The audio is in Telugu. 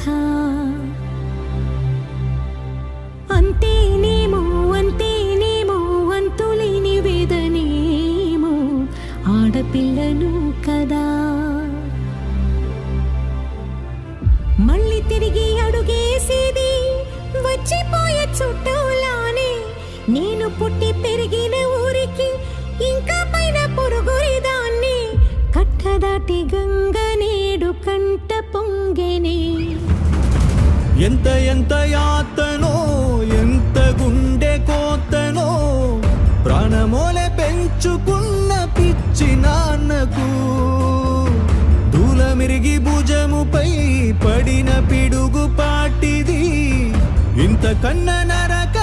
కథ. అంతేనేమో అంతేనేమో అంతులేని వేదనేమో ఆడపిల్లను కదా. మళ్ళీ తిరిగి అడుగేసేది వచ్చిపోయే చుట్టూలానే. నేను పుట్టి పెరిగిన ఊరికి ఇంకా పైన పొరుగురిదాన్ని. కట్టదాటి గంగ నేడు కంట పొంగెనే. ఎంత ఎంత యాతనో ఎంత గుండె కోతనో ప్రాణమోలే పెంచుకున్న పిచ్చి నాన్నకు. దూలమిరిగి భుజముపై పడిన పిడుగు పాటిది ఇంత కన్న నరక